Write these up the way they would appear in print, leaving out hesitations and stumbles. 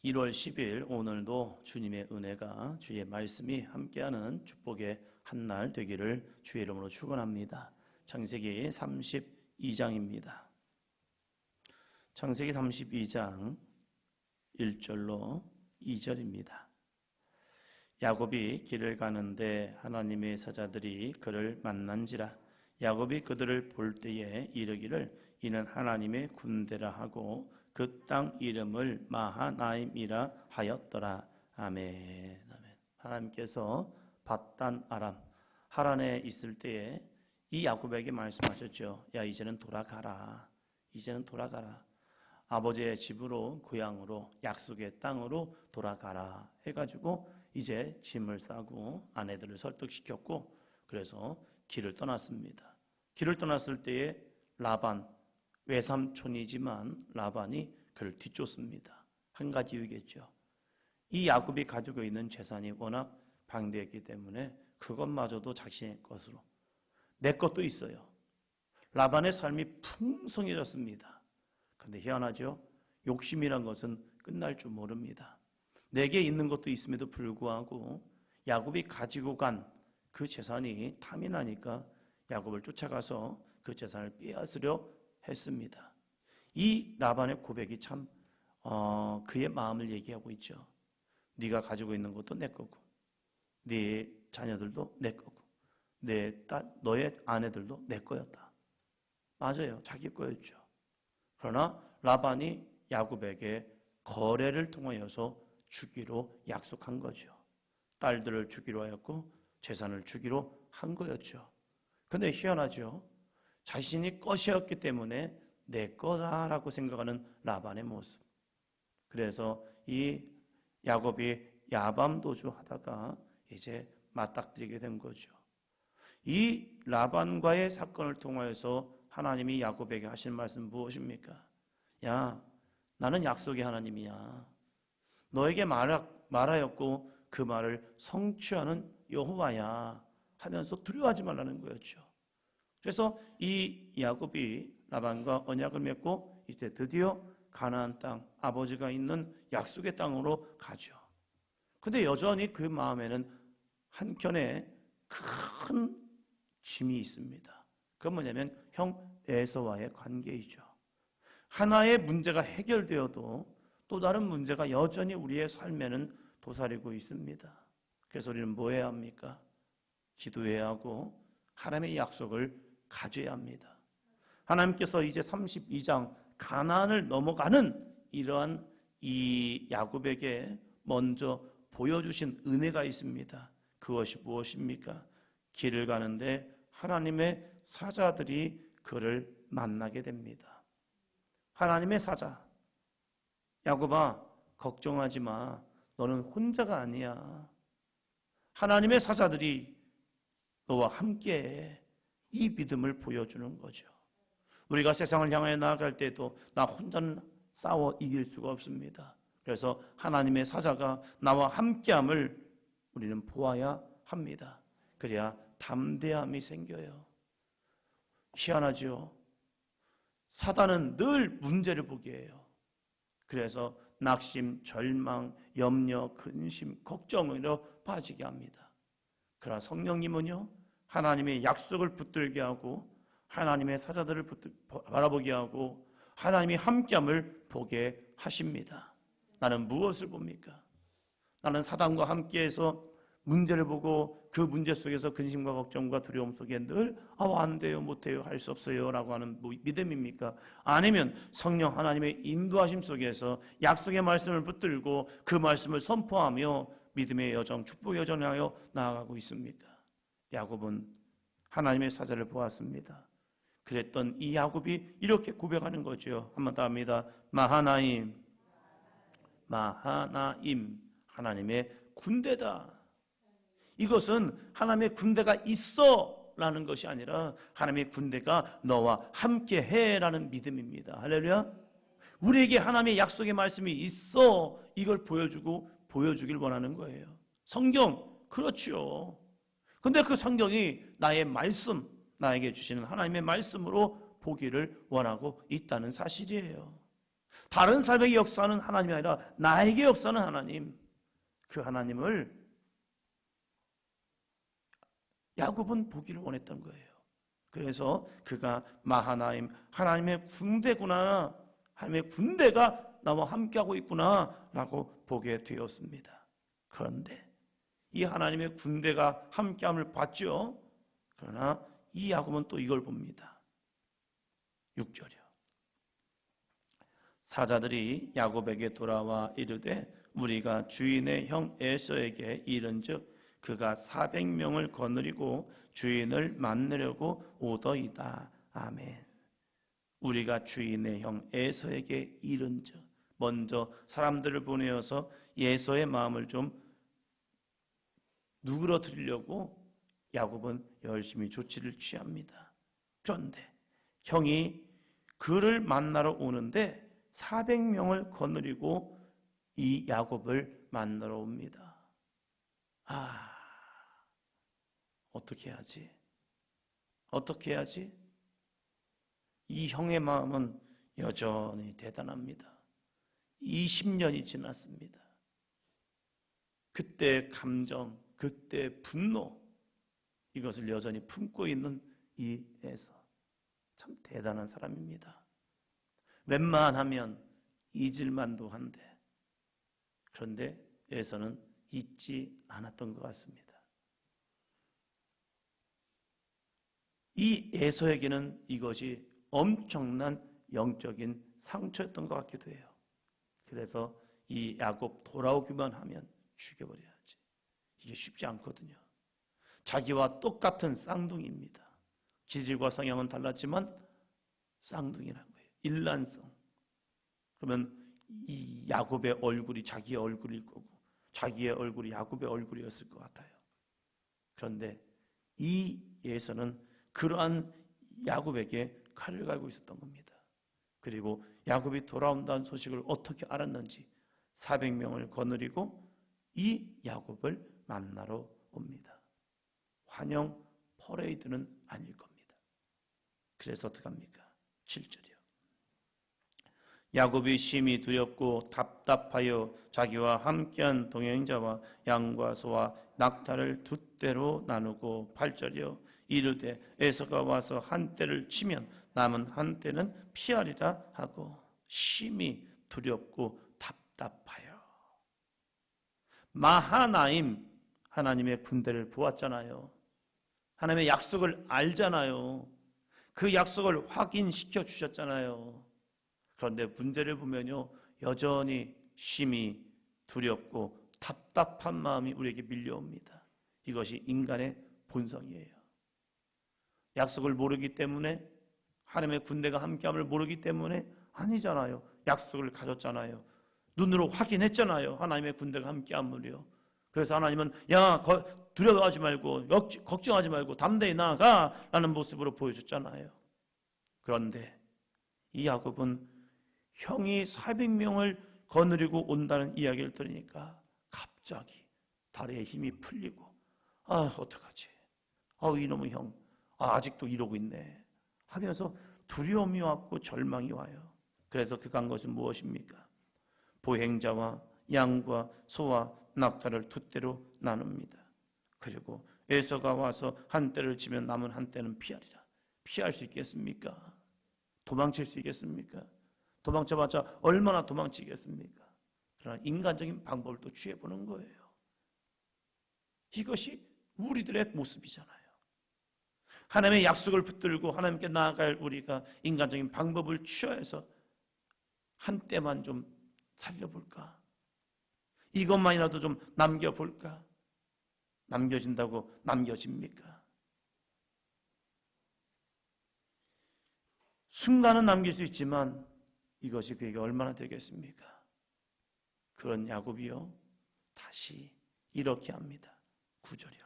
1월 10일 오늘도 주님의 은혜가 주의 말씀이 함께하는 축복의 한날 되기를 주의 이름으로 축원합니다. 창세기 32장입니다. 창세기 32장 1절로 2절입니다. 야곱이 길을 가는데 하나님의 사자들이 그를 만난지라. 야곱이 그들을 볼 때에 이르기를 이는 하나님의 군대라 하고 그 땅 이름을 마하나임이라 하였더라. 아멘. 아멘. 하나님께서 밧단 아람 하란에 있을 때에 이 야곱에게 말씀하셨죠. 야, 이제는 돌아가라. 이제는 돌아가라. 아버지의 집으로, 고향으로, 약속의 땅으로 돌아가라 해가지고 이제 짐을 싸고 아내들을 설득시켰고, 그래서 길을 떠났습니다. 길을 떠났을 때에 라반, 외삼촌이지만 라반이 그를 뒤쫓습니다. 한 가지 이유겠죠. 이 야곱이 가지고 있는 재산이 워낙 방대했기 때문에 그것마저도 자신의 것으로, 내 것도 있어요. 라반의 삶이 풍성해졌습니다. 그런데 희한하죠. 욕심이란 것은 끝날 줄 모릅니다. 내게 있는 것도 있음에도 불구하고 야곱이 가지고 간 그 재산이 탐이 나니까 야곱을 쫓아가서 그 재산을 빼앗으려 했습니다. 이 라반의 고백이 참 그의 마음을 얘기하고 있죠. 네가 가지고 있는 것도 내 거고, 네 자녀들도 내 거고, 너의 아내들도 내 거였다. 맞아요. 자기 거였죠. 그러나 라반이 야곱에게 거래를 통하여서 주기로 약속한 거죠. 딸들을 주기로 하였고 재산을 주기로 한 거였죠. 그런데 희한하죠. 자신이 것이었기 때문에 내 거다라고 생각하는 라반의 모습. 그래서 이 야곱이 야밤도주 하다가 이제 맞닥뜨리게 된 거죠. 이 라반과의 사건을 통하여서 하나님이 야곱에게 하신 말씀 무엇입니까? 야, 나는 약속의 하나님이야. 너에게 말하였고 그 말을 성취하는 여호와야 하면서 두려워하지 말라는 거였죠. 그래서 이 야곱이 라반과 언약을 맺고 이제 드디어 가나안 땅, 아버지가 있는 약속의 땅으로 가죠. 근데 여전히 그 마음에는 한켠에 큰 짐이 있습니다. 그건 뭐냐면 형 에서와의 관계이죠. 하나의 문제가 해결되어도 또 다른 문제가 여전히 우리의 삶에는 도사리고 있습니다. 그래서 우리는 뭐 해야 합니까? 기도해야 하고 하나님의 약속을 가져야 합니다. 하나님께서 이제 32장 가나안을 넘어가는 이러한 이 야곱에게 먼저 보여주신 은혜가 있습니다. 그것이 무엇입니까? 길을 가는데 하나님의 사자들이 그를 만나게 됩니다. 하나님의 사자, 야곱아 걱정하지 마. 너는 혼자가 아니야. 하나님의 사자들이 너와 함께 이 믿음을 보여주는 거죠. 우리가 세상을 향해 나아갈 때도 나 혼자는 싸워 이길 수가 없습니다. 그래서 하나님의 사자가 나와 함께함을 우리는 보아야 합니다. 그래야 담대함이 생겨요. 희한하죠. 사단은 늘 문제를 보게 해요. 그래서 낙심, 절망, 염려, 근심, 걱정으로 빠지게 합니다. 그러나 성령님은요, 하나님의 약속을 붙들게 하고 하나님의 사자들을 바라보게 하고 하나님이 함께함을 보게 하십니다. 나는 무엇을 봅니까? 나는 사단과 함께해서 문제를 보고 그 문제 속에서 근심과 걱정과 두려움 속에 늘 안 돼요, 못해요, 할 수 없어요 라고 하는 믿음입니까? 아니면 성령 하나님의 인도하심 속에서 약속의 말씀을 붙들고 그 말씀을 선포하며 믿음의 여정, 축복의 여정을 하여 나아가고 있습니까? 야곱은 하나님의 사자를 보았습니다. 그랬던 이 야곱이 이렇게 고백하는 거죠. 한 번 더 합니다. 마하나임, 하나님의 군대다. 이것은 하나님의 군대가 있어 라는 것이 아니라 하나님의 군대가 너와 함께 해 라는 믿음입니다. 할렐루야. 우리에게 하나님의 약속의 말씀이 있어, 이걸 보여주길 원하는 거예요. 성경, 그렇죠. 근데 그 성경이 나의 말씀, 나에게 주시는 하나님의 말씀으로 보기를 원하고 있다는 사실이에요. 다른 사람에게 역사하는 하나님이 아니라 나에게 역사하는 하나님, 그 하나님을 야곱은 보기를 원했던 거예요. 그래서 그가 마하나임, 하나님의 군대구나, 하나님의 군대가 나와 함께하고 있구나 라고 보게 되었습니다. 그런데 이 하나님의 군대가 함께함을 봤죠. 그러나 이 야곱은 또 이걸 봅니다. 6절이요. 사자들이 야곱에게 돌아와 이르되 우리가 주인의 형 에서에게 이른즉 그가 400명을 거느리고 주인을 만나려고 오더이다. 아멘. 우리가 주인의 형 에서에게 이른즉, 먼저 사람들을 보내어서 에서의 마음을 좀 누그러뜨리려고 야곱은 열심히 조치를 취합니다. 그런데 형이 그를 만나러 오는데 400명을 거느리고 이 야곱을 만나러 옵니다. 어떻게 해야지? 어떻게 해야지? 이 형의 마음은 여전히 대단합니다. 20년이 지났습니다. 그때 감정, 그때 분노, 이것을 여전히 품고 있는 이 에서 참 대단한 사람입니다. 웬만하면 잊을만도 한데, 그런데 에서는 잊지 않았던 것 같습니다. 이 에서에게는 이것이 엄청난 영적인 상처였던 것 같기도 해요. 그래서 이 야곱 돌아오기만 하면 죽여버려야지. 이게 쉽지 않거든요. 자기와 똑같은 쌍둥이입니다. 기질과 성향은 달랐지만 쌍둥이라는 거예요. 일란성. 그러면 이 야곱의 얼굴이 자기의 얼굴일 거고 자기의 얼굴이 야곱의 얼굴이었을 것 같아요. 그런데 이 에서는 그러한 야곱에게 칼을 갈고 있었던 겁니다. 그리고 야곱이 돌아온다는 소식을 어떻게 알았는지 400명을 거느리고 이 야곱을 만나러 옵니다. 환영 퍼레이드는 아닐 겁니다. 그래서 어떻게 합니까? 7절이요. 야곱이 심히 두렵고 답답하여 자기와 함께한 동행자와 양과 소와 낙타를 두 떼로 나누고 8절이요. 이르되 에서가 와서 한 떼를 치면 남은 한 떼는 피하리라 하고 심히 두렵고 답답하여. 마하나임, 하나님의 군대를 보았잖아요. 하나님의 약속을 알잖아요. 그 약속을 확인시켜 주셨잖아요. 그런데 문제를 보면요, 여전히 심히 두렵고 답답한 마음이 우리에게 밀려옵니다. 이것이 인간의 본성이에요. 약속을 모르기 때문에, 하나님의 군대가 함께함을 모르기 때문에 아니잖아요. 약속을 가졌잖아요. 눈으로 확인했잖아요. 하나님의 군대가 함께함을요. 그래서 하나님은 두려워하지 말고 걱정하지 말고 담대히 나아가 라는 모습으로 보여줬잖아요. 그런데 이 야곱은 형이 400명을 거느리고 온다는 이야기를 들으니까 갑자기 다리에 힘이 풀리고 어떡하지? 이놈의 형 아직도 이러고 있네 하면서 두려움이 왔고 절망이 와요. 그래서 그가 한 것은 무엇입니까? 보행자와 양과 소와 낙타를 두 떼로 나눕니다. 그리고 에서가 와서 한 떼를 치면 남은 한 떼는 피하리라. 피할 수 있겠습니까? 도망칠 수 있겠습니까? 도망쳐봤자 얼마나 도망치겠습니까? 그러나 인간적인 방법을 또 취해보는 거예요. 이것이 우리들의 모습이잖아요. 하나님의 약속을 붙들고 하나님께 나아갈 우리가 인간적인 방법을 취해서 한 떼만 좀 살려볼까? 이것만이라도 좀 남겨볼까? 남겨진다고 남겨집니까? 순간은 남길 수 있지만 이것이 그에게 얼마나 되겠습니까? 그런 야곱이요, 다시 이렇게 합니다. 9절이요.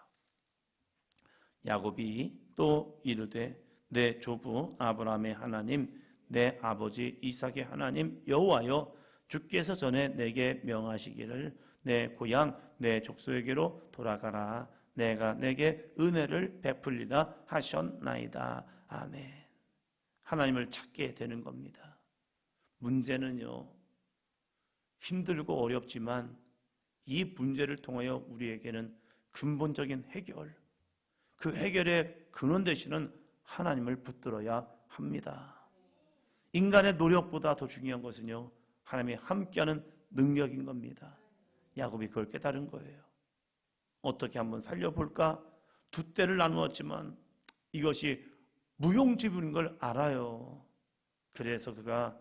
야곱이 또 이르되 내 조부 아브라함의 하나님, 내 아버지 이삭의 하나님 여호와여, 주께서 전에 내게 명하시기를 내 고향 내 족속에게로 돌아가라. 내가 내게 은혜를 베풀리라 하셨나이다. 아멘. 하나님을 찾게 되는 겁니다. 문제는요, 힘들고 어렵지만 이 문제를 통하여 우리에게는 근본적인 해결, 그 해결의 근원 되시는 하나님을 붙들어야 합니다. 인간의 노력보다 더 중요한 것은요, 하나님이 함께하는 능력인 겁니다. 야곱이 그걸 깨달은 거예요. 어떻게 한번 살려볼까? 두 떼를 나누었지만 이것이 무용지물인 걸 알아요. 그래서 그가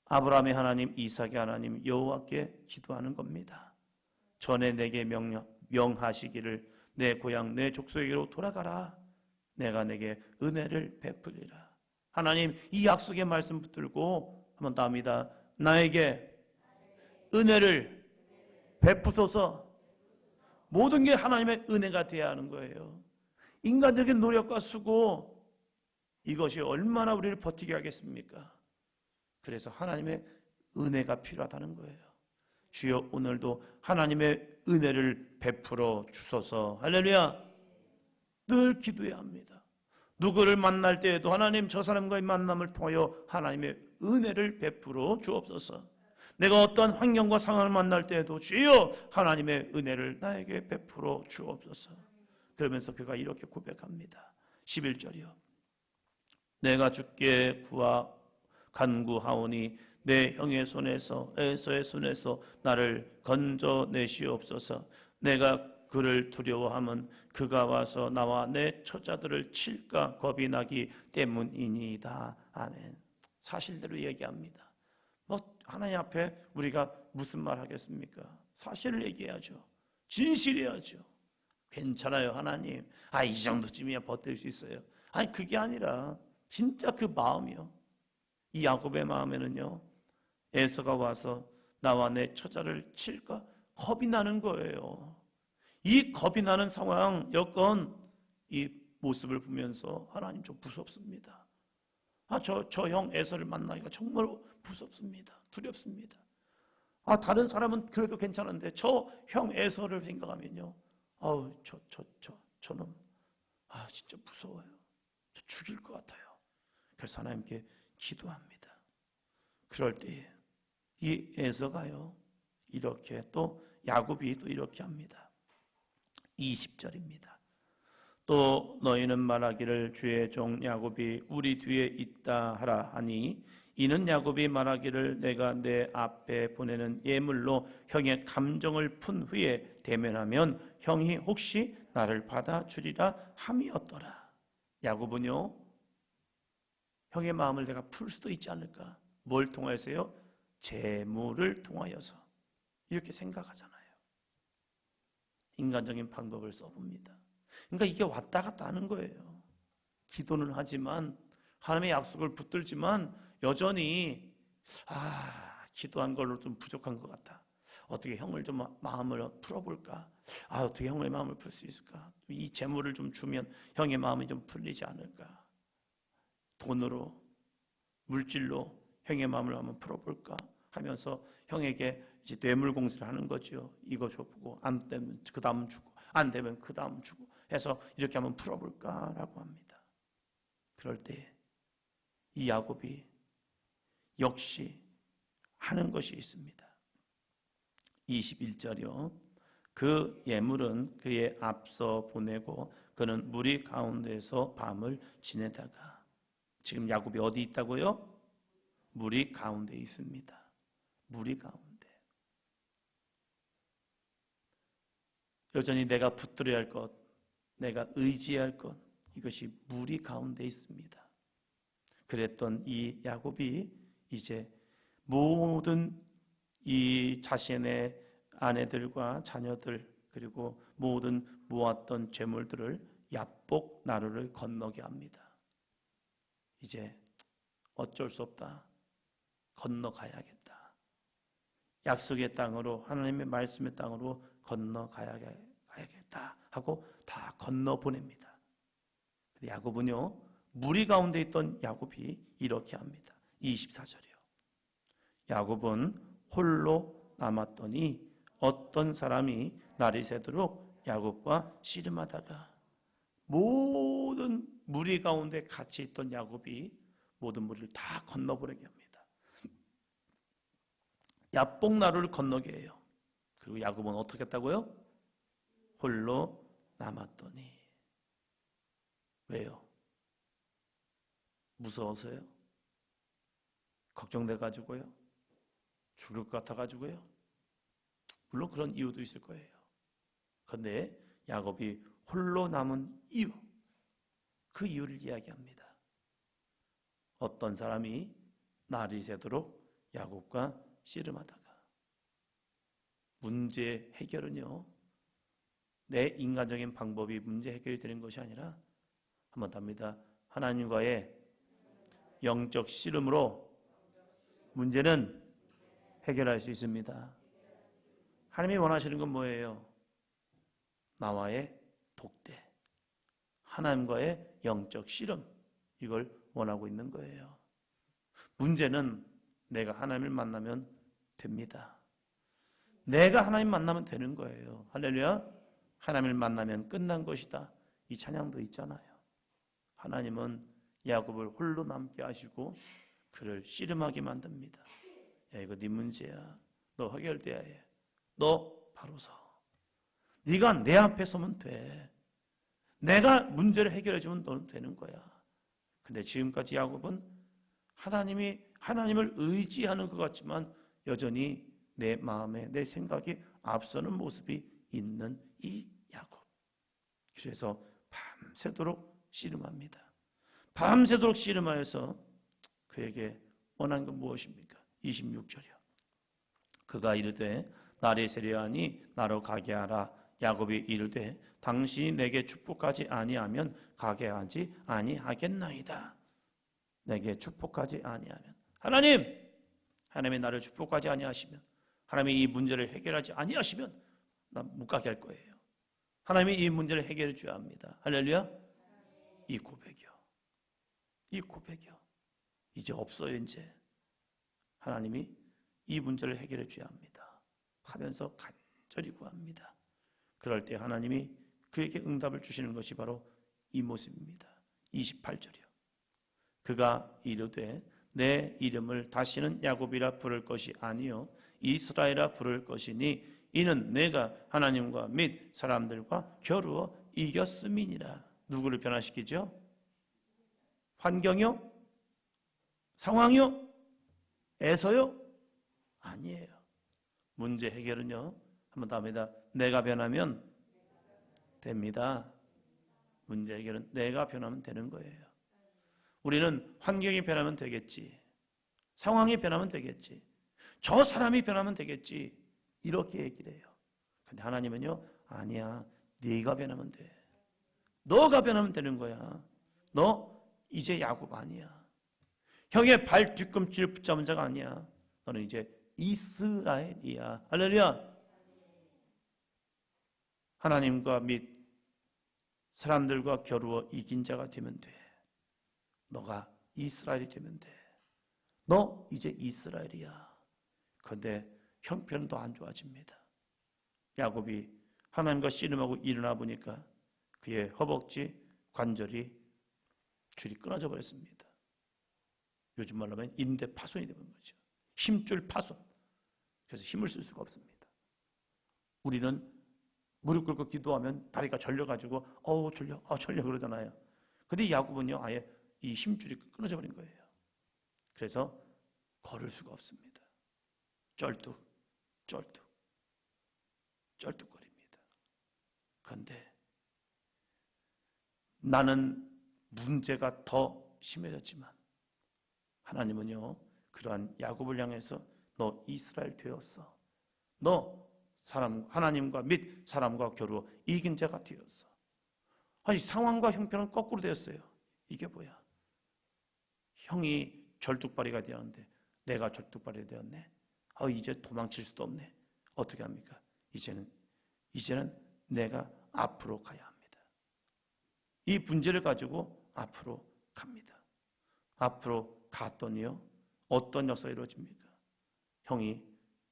아브라함의 하나님, 이삭의 하나님 여호와께 기도하는 겁니다. 전에 내게 명하시기를 내 고향 내 족속에게로 돌아가라. 내가 내게 은혜를 베풀리라. 하나님, 이 약속의 말씀 붙들고 한번 답니다. 나에게 은혜를 베푸소서. 모든 게 하나님의 은혜가 되어야 하는 거예요. 인간적인 노력과 수고, 이것이 얼마나 우리를 버티게 하겠습니까? 그래서 하나님의 은혜가 필요하다는 거예요. 주여, 오늘도 하나님의 은혜를 베풀어 주소서. 할렐루야. 늘 기도해야 합니다. 누구를 만날 때에도 하나님, 저 사람과의 만남을 통하여 하나님의 은혜를 베풀어 주옵소서. 내가 어떠한 환경과 상황을 만날 때에도 주여 하나님의 은혜를 나에게 베풀어 주옵소서. 그러면서 그가 이렇게 고백합니다. 11절이요. 내가 주께 구하 간구하오니 내 형의 손에서 에서의 손에서 나를 건져내시옵소서. 내가 그를 두려워함은 그가 와서 나와 내 처자들을 칠까 겁이 나기 때문이니이다. 아멘. 사실대로 얘기합니다. 뭐 하나님 앞에 우리가 무슨 말 하겠습니까? 사실을 얘기해야죠. 진실해야죠. 괜찮아요, 하나님. 이 정도쯤이야 버틸 수 있어요. 아니, 그게 아니라 진짜 그 마음이요. 이 야곱의 마음에는요, 에서가 와서 나와 내 처자를 칠까 겁이 나는 거예요. 이 겁이 나는 상황, 여건, 이 모습을 보면서 하나님 좀 무섭습니다. 저 형 에서를 만나기가 정말 무섭습니다. 두렵습니다. 다른 사람은 그래도 괜찮은데 저 형 에서를 생각하면요, 저는 진짜 무서워요. 저 죽일 것 같아요. 그래서 하나님께 기도합니다. 그럴 때에 이 에서가요, 이렇게 또 야곱이 또 이렇게 합니다. 20절입니다. 또 너희는 말하기를 주의 종 야곱이 우리 뒤에 있다 하라 하니 이는 야곱이 말하기를 내가 내 앞에 보내는 예물로 형의 감정을 푼 후에 대면하면 형이 혹시 나를 받아주리라 함이었더라. 야곱은요, 형의 마음을 내가 풀 수도 있지 않을까? 뭘 통해서요? 재물을 통하여서. 이렇게 생각하잖아요. 인간적인 방법을 써봅니다. 그러니까 이게 왔다 갔다 하는 거예요. 기도는 하지만, 하나님의 약속을 붙들지만 여전히 기도한 걸로 좀 부족한 것 같아. 어떻게 형을 좀 마음을 풀어볼까? 어떻게 형의 마음을 풀 수 있을까? 이 재물을 좀 주면 형의 마음이 좀 풀리지 않을까? 돈으로, 물질로 형의 마음을 한번 풀어볼까? 하면서 형에게 이제 뇌물 공세를 하는 거죠. 이거 줘보고 안 되면 그 다음 주고 안 되면 그 다음 주고 해서 이렇게 한번 풀어볼까라고 합니다. 그럴 때 이 야곱이 역시 하는 것이 있습니다. 21절이요. 그 예물은 그의 앞서 보내고 그는 무리 가운데서 밤을 지내다가, 지금 야곱이 어디 있다고요? 무리 가운데 있습니다. 무리 가운데. 여전히 내가 붙들어야 할 것, 내가 의지해야 할 것, 이것이 무리 가운데 있습니다. 그랬던 이 야곱이 이제 모든 이 자신의 아내들과 자녀들 그리고 모든 모았던 재물들을 야복 나루를 건너게 합니다. 이제 어쩔 수 없다. 건너가야겠다. 약속의 땅으로, 하나님의 말씀의 땅으로 건너가야겠다 하고 다 건너보냅니다. 야곱은요, 무리 가운데 있던 야곱이 이렇게 합니다. 24절이요. 야곱은 홀로 남았더니 어떤 사람이 날이 새도록 야곱과 씨름하다가, 모든 무리 가운데 같이 있던 야곱이 모든 무리를 다 건너보내게 합니다. 야복나루를 건너게 해요. 그리고 야곱은 어떻게 했다고요? 홀로 남았더니. 왜요? 무서워서요? 걱정돼가지고요? 죽을 것 같아가지고요? 물론 그런 이유도 있을 거예요. 그런데 야곱이 홀로 남은 이유, 그 이유를 이야기합니다. 어떤 사람이 날이 새도록 야곱과 씨름하다가, 문제 해결은요, 내 인간적인 방법이 문제 해결이 되는 것이 아니라 한 번 더 합니다. 하나님과의 영적 씨름으로 문제는 해결할 수 있습니다. 하나님이 원하시는 건 뭐예요? 나와의 독대, 하나님과의 영적 씨름, 이걸 원하고 있는 거예요. 문제는 내가 하나님을 만나면 됩니다. 내가 하나님 만나면 되는 거예요. 할렐루야. 하나님을 만나면 끝난 것이다. 이 찬양도 있잖아요. 하나님은 야곱을 홀로 남게 하시고 그를 씨름하게 만듭니다. 야, 이거 네 문제야. 너 해결돼야 해. 너 바로 서. 네가 내 앞에 서면 돼. 내가 문제를 해결해 주면 너는 되는 거야. 근데 지금까지 야곱은 하나님을 의지하는 것 같지만 여전히 내 마음에 내 생각이 앞서는 모습이 있는 이 야곱. 그래서 밤새도록 씨름합니다. 밤새도록 씨름하여서 그에게 원한 건 무엇입니까? 26절이요. 그가 이르되 날이 새려하니 나로 가게 하라. 야곱이 이르되 당신이 내게 축복하지 아니하면 가게 하지 아니하겠나이다. 내게 축복하지 아니하면, 하나님이 나를 축복하지 아니하시면, 하나님이 이 문제를 해결하지 아니하시면 나 못 가게 할 거예요. 하나님이 이 문제를 해결해 줘야 합니다. 할렐루야. 이 고백이요. 이제 없어요. 이제 하나님이 이 문제를 해결해 줘야 합니다 하면서 간절히 구합니다. 그럴 때 하나님이 그에게 응답을 주시는 것이 바로 이 모습입니다. 28절이요. 그가 이르되 내 이름을 다시는 야곱이라 부를 것이 아니요 이스라엘이라 부를 것이니 이는 내가 하나님과 및 사람들과 겨루어 이겼음이니라. 누구를 변화시키죠? 환경이요? 상황이요? 에서요? 아니에요. 문제 해결은요, 한번 더 합니다. 내가 변하면 됩니다. 문제 해결은 내가 변하면 되는 거예요. 우리는 환경이 변하면 되겠지, 상황이 변하면 되겠지, 저 사람이 변하면 되겠지, 이렇게 얘기를 해요. 근데 하나님은요, 아니야, 네가 변하면 돼. 너가 변하면 되는 거야. 너 이제 야곱 아니야. 형의 발 뒤꿈치를 붙잡은 자가 아니야. 너는 이제 이스라엘이야. 할렐루야. 하나님과 및 사람들과 겨루어 이긴 자가 되면 돼. 너가 이스라엘이 되면 돼. 너 이제 이스라엘이야. 그런데 형편은 더 안 좋아집니다. 야곱이 하나님과 씨름하고 일어나 보니까 그의 허벅지 관절이 줄이 끊어져 버렸습니다. 요즘 말로 하면 인대 파손이 되는 거죠. 힘줄 파손. 그래서 힘을 쓸 수가 없습니다. 우리는 무릎 꿇고 기도하면 다리가 절려가지고 졸려 그러잖아요. 근데 야곱은요, 아예 이 힘줄이 끊어져 버린 거예요. 그래서 걸을 수가 없습니다. 쩔뚝거립니다. 그런데 나는 문제가 더 심해졌지만 하나님은요, 그러한 야곱을 향해서 너 이스라엘 되었어. 너 하나님과 및 사람과 겨루어 이긴 자가 되었어. 아니, 상황과 형편은 거꾸로 되었어요. 이게 뭐야? 형이 절뚝발이가 되었는데 내가 절뚝발이 되었네. 이제 도망칠 수도 없네. 어떻게 합니까? 이제는 내가 앞으로 가야 합니다. 이 문제를 가지고 앞으로 갑니다. 앞으로 갔더니요, 어떤 역사가 이루어집니까? 형이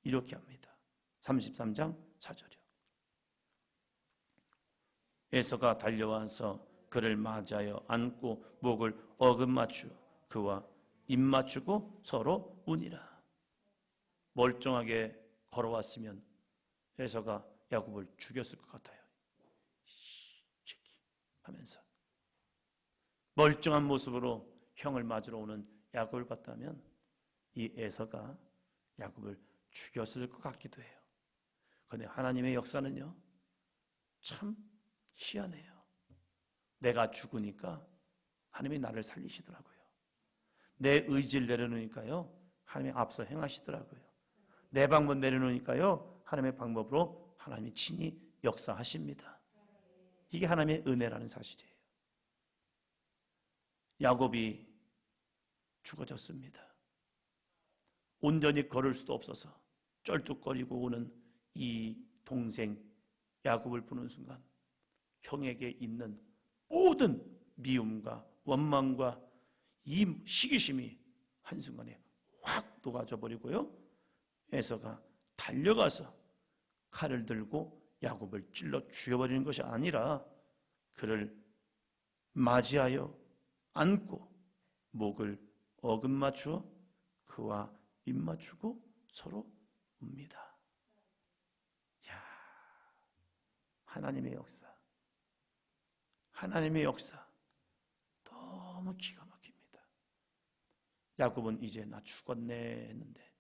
이렇게 합니다. 33장 4절이요. 에서가 달려와서 그를 맞아요 안고 목을 어긋맞추어 그와 입 맞추고 서로 우니라. 멀쩡하게 걸어왔으면 에서가 야곱을 죽였을 것 같아요. 하면서 멀쩡한 모습으로 형을 맞으러 오는 야곱을 봤다면 이 에서가 야곱을 죽였을 것 같기도 해요. 그런데 하나님의 역사는요, 참 희한해요. 내가 죽으니까 하나님이 나를 살리시더라고요. 내 의지를 내려놓으니까요, 하나님이 앞서 행하시더라고요. 내 방법 내려놓으니까요, 하나님의 방법으로 하나님이 친히 역사하십니다. 이게 하나님의 은혜라는 사실이에요. 야곱이 죽어졌습니다. 온전히 걸을 수도 없어서 쩔뚝거리고 오는 이 동생 야곱을 보는 순간 형에게 있는 모든 미움과 원망과 이 시기심이 한순간에 확 녹아져 버리고요, 에서가 달려가서 칼을 들고 야곱을 찔러 죽여버리는 것이 아니라 그를 맞이하여 안고 목을 어금맞추어 그와 입맞추고 서로 웁니다. 야, 하나님의 역사, 하나님의 역사 너무 기가 막힙니다. 야곱은 이제 나 죽었네 했는데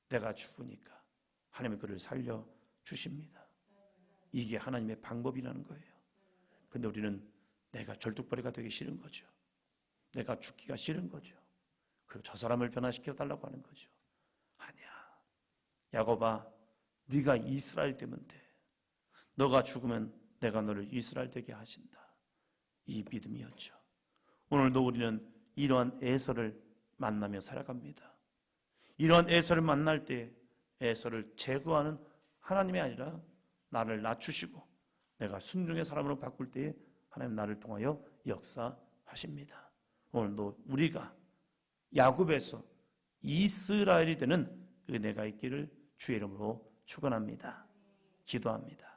내가 죽으니까 하나님이 그를 살려주십니다. 이게 하나님의 방법이라는 거예요. 근데 우리는 내가 절뚝벌이가 되기 싫은 거죠. 내가 죽기가 싫은 거죠. 그리고 저 사람을 변화시켜 달라고 하는 거죠. 아니야, 야곱아, 네가 이스라엘 되면 돼. 너가 죽으면 내가 너를 이스라엘 되게 하신다. 이 믿음이었죠. 오늘도 우리는 이러한 에서를 만나며 살아갑니다. 이러한 에서를 만날 때 에서를 제거하는 하나님이 아니라 나를 낮추시고 내가 순종의 사람으로 바꿀 때에 하나님 나를 통하여 역사하십니다. 오늘도 우리가 야곱에서 이스라엘이 되는 은혜가 있기를 주의 이름으로 축원합니다. 기도합니다.